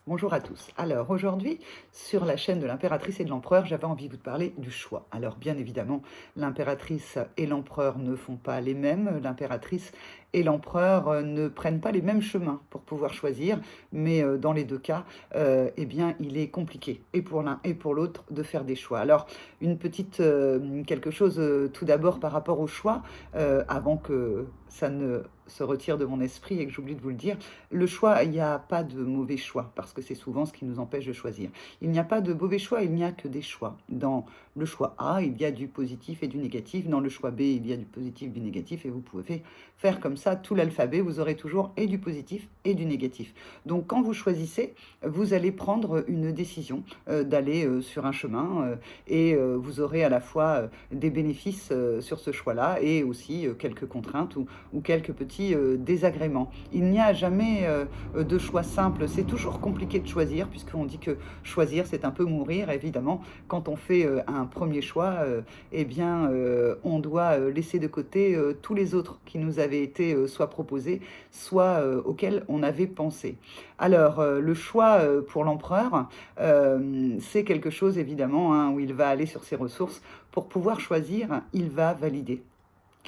Bonjour à tous. Alors aujourd'hui, sur la chaîne de l'impératrice et de l'empereur, j'avais envie de vous parler du choix. Alors bien évidemment, l'impératrice et l'empereur ne font pas les mêmes. L'impératrice et l'empereur ne prennent pas les mêmes chemins pour pouvoir choisir, mais dans les deux cas, eh bien, il est compliqué, et pour l'un et pour l'autre, de faire des choix. Alors, une petite quelque chose tout d'abord par rapport au choix, avant que ça ne se retire de mon esprit et que j'oublie de vous le dire. Le choix, il n'y a pas de mauvais choix, parce que c'est souvent ce qui nous empêche de choisir. Il n'y a pas de mauvais choix, il n'y a que des choix. Dans le choix A, il y a du positif et du négatif. Dans le choix B, il y a du positif, du négatif. Et vous pouvez faire comme ça tout l'alphabet. Vous aurez toujours et du positif et du négatif. Donc quand vous choisissez, vous allez prendre une décision d'aller sur un chemin et vous aurez à la fois des bénéfices sur ce choix-là et aussi quelques contraintes ou quelques petits désagréments. Il n'y a jamais de choix simple. C'est toujours compliqué de choisir, puisqu'on dit que choisir, c'est un peu mourir. Évidemment, quand on fait un premier choix, eh bien, on doit laisser de côté tous les autres qui nous avaient été soit proposés, soit auxquels on avait pensé. Alors, le choix pour l'empereur, c'est quelque chose, évidemment, hein, où il va aller sur ses ressources. Pour pouvoir choisir, il va valider.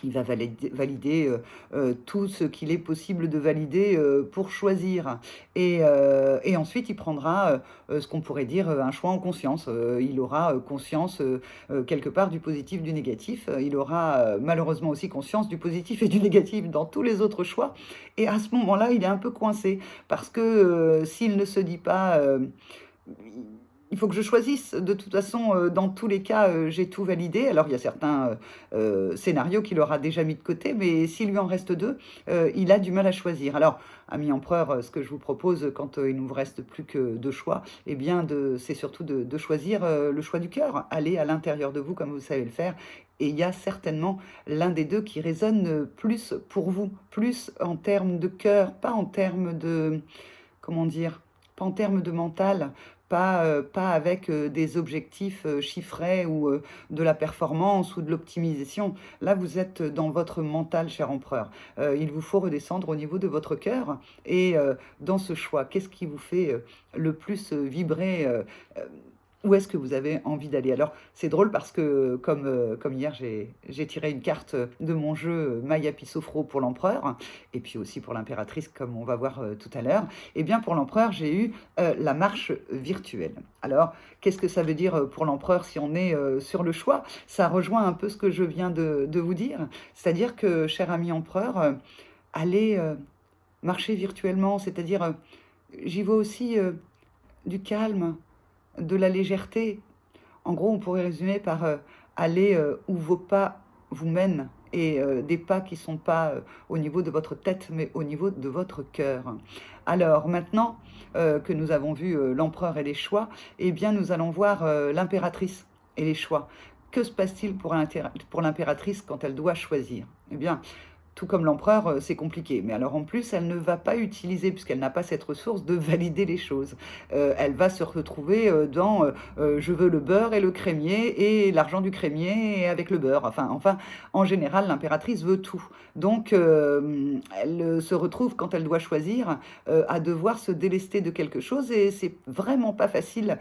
Il va valider tout ce qu'il est possible de valider pour choisir. Et ensuite, il prendra ce qu'on pourrait dire un choix en conscience. Il aura conscience quelque part du positif, du négatif. Il aura malheureusement aussi conscience du positif et du négatif dans tous les autres choix. Et à ce moment-là, il est un peu coincé parce que s'il ne se dit pas il faut que je choisisse. De toute façon, dans tous les cas, j'ai tout validé. Alors, il y a certains scénarios qu'il aura déjà mis de côté, mais s'il lui en reste deux, il a du mal à choisir. Alors, ami empereur, ce que je vous propose quand il ne vous reste plus que deux choix, eh bien, c'est surtout de choisir le choix du cœur. Aller à l'intérieur de vous comme vous savez le faire. Et il y a certainement l'un des deux qui résonne plus pour vous, plus en termes de cœur, pas en termes de, comment dire, pas en termes de mental, pas avec des objectifs chiffrés ou de la performance ou de l'optimisation. Là, vous êtes dans votre mental, cher empereur. Il vous faut redescendre au niveau de votre cœur et dans ce choix, qu'est-ce qui vous fait le plus vibrer où est-ce que vous avez envie d'aller? Alors, c'est drôle parce que, comme hier, j'ai tiré une carte de mon jeu Maya Pisofro pour l'empereur, et puis aussi pour l'impératrice, comme on va voir tout à l'heure. Et bien, pour l'empereur, j'ai eu la marche virtuelle. Alors, qu'est-ce que ça veut dire pour l'empereur si on est sur le choix? Ça rejoint un peu ce que je viens de vous dire. C'est-à-dire que, cher ami empereur, allez marcher virtuellement, c'est-à-dire, j'y vois aussi du calme, de la légèreté. En gros, on pourrait résumer par aller où vos pas vous mènent et des pas qui ne sont pas au niveau de votre tête, mais au niveau de votre cœur. Alors maintenant que nous avons vu l'empereur et les choix, eh bien nous allons voir l'impératrice et les choix. Que se passe-t-il pour l'impératrice quand elle doit choisir? Eh bien, tout comme l'empereur, c'est compliqué. Mais alors en plus, elle ne va pas utiliser, puisqu'elle n'a pas cette ressource, de valider les choses. Elle va se retrouver dans je veux le beurre et le crémier et l'argent du crémier avec le beurre. Enfin, en général, l'impératrice veut tout. Donc, elle se retrouve, quand elle doit choisir, à devoir se délester de quelque chose et c'est vraiment pas facile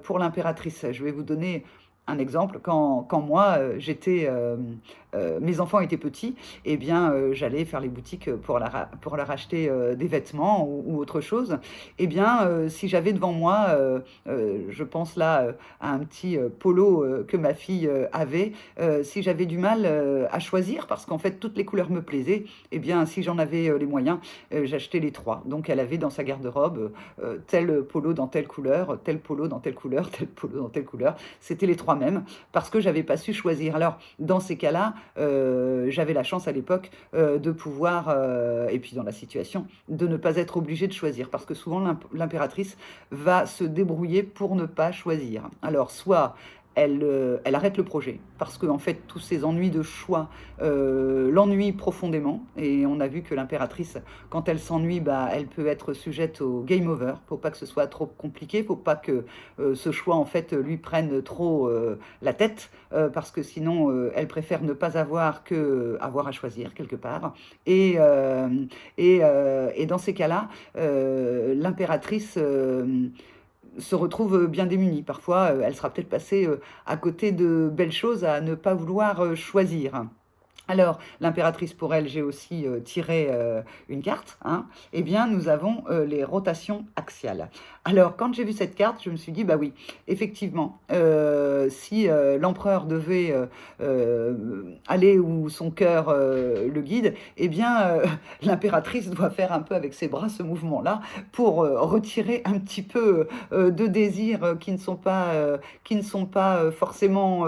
pour l'impératrice. Je vais vous donner un exemple, quand moi mes enfants étaient petits, eh bien j'allais faire les boutiques pour leur acheter des vêtements ou autre chose. Eh bien, si j'avais devant moi, je pense là à un petit polo que ma fille avait, si j'avais du mal à choisir, parce qu'en fait toutes les couleurs me plaisaient, eh bien si j'en avais les moyens, j'achetais les trois. Donc elle avait dans sa garde-robe tel polo dans telle couleur, tel polo dans telle couleur, tel polo dans telle couleur. C'était les trois mêmes parce que j'avais pas su choisir. Alors dans ces cas-là, j'avais la chance à l'époque de pouvoir, et puis dans la situation, de ne pas être obligée de choisir parce que souvent l'impératrice va se débrouiller pour ne pas choisir. Alors soit elle arrête le projet parce qu'en fait, tous ces ennuis de choix l'ennuient profondément et on a vu que l'impératrice, quand elle s'ennuie, bah, elle peut être sujette au game over. Faut pas que ce soit trop compliqué, faut pas que ce choix, en fait, lui prenne trop la tête parce que sinon, elle préfère ne pas avoir que avoir à choisir quelque part et et dans ces cas-là, l'impératrice, se retrouve bien démunie. Parfois, elle sera peut-être passée, à côté de belles choses à ne pas vouloir, choisir. Alors, l'impératrice, pour elle, j'ai aussi tiré une carte, hein. Eh bien, nous avons les rotations axiales. Alors, quand j'ai vu cette carte, je me suis dit, bah oui, effectivement, si l'empereur devait aller où son cœur le guide, eh bien, l'impératrice doit faire un peu avec ses bras ce mouvement-là pour retirer un petit peu de désirs qui ne sont pas forcément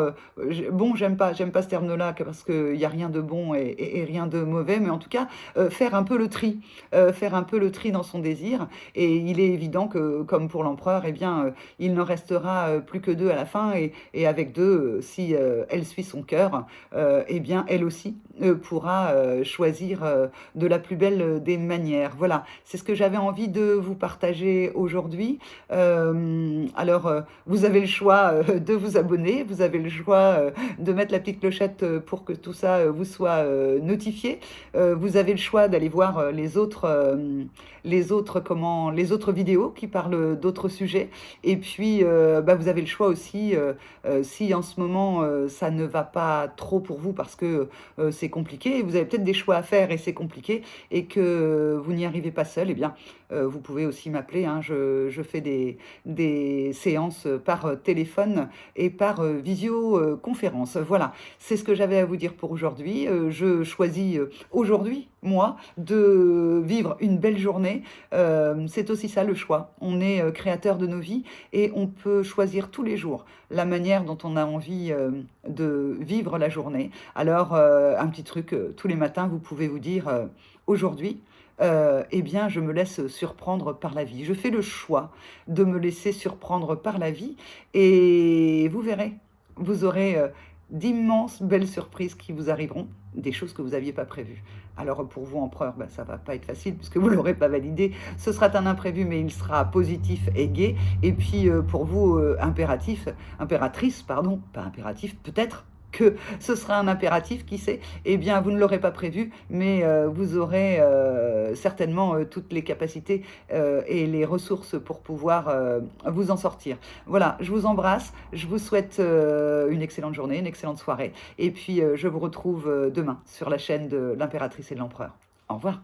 bon. J'aime pas ce terme-là parce qu'il n'y a rien de bon et rien de mauvais, mais en tout cas, faire un peu le tri, faire un peu le tri dans son désir. Et il est évident que, comme pour l'empereur, eh bien, il n'en restera plus que deux à la fin, et avec deux, si elle suit son cœur, eh bien, elle aussi pourra choisir de la plus belle des manières. Voilà, c'est ce que j'avais envie de vous partager aujourd'hui. Alors, vous avez le choix de vous abonner, vous avez le choix de mettre la petite clochette pour que tout ça vous soit notifié. Vous avez le choix d'aller voir les autres vidéos qui parlent d'autres sujets. Et puis, bah, vous avez le choix aussi, si en ce moment ça ne va pas trop pour vous parce que c'est compliqué, vous avez peut-être des choix à faire et c'est compliqué, et que vous n'y arrivez pas seul, eh bien, vous pouvez aussi m'appeler, hein. Je fais des séances par téléphone et par visioconférence. Voilà, c'est ce que j'avais à vous dire pour aujourd'hui. Je choisis aujourd'hui, moi, de vivre une belle journée. C'est aussi ça le choix. On est créateur de nos vies et on peut choisir tous les jours la manière dont on a envie de vivre la journée. Alors, un petit truc, tous les matins, vous pouvez vous dire aujourd'hui, eh bien, je me laisse surprendre par la vie. Je fais le choix de me laisser surprendre par la vie et vous verrez, vous aurez d'immenses belles surprises qui vous arriveront, des choses que vous n'aviez pas prévues. Alors pour vous, empereur, ben, ça va pas être facile puisque vous ne l'aurez pas validé. Ce sera un imprévu, mais il sera positif et gai. Et puis pour vous, impératrice, pardon, pas impératif, peut-être que ce sera un impératif, qui sait, eh bien, vous ne l'aurez pas prévu, mais vous aurez certainement toutes les capacités et les ressources pour pouvoir vous en sortir. Voilà, je vous embrasse, je vous souhaite une excellente journée, une excellente soirée, et puis je vous retrouve demain sur la chaîne de l'impératrice et de l'empereur. Au revoir.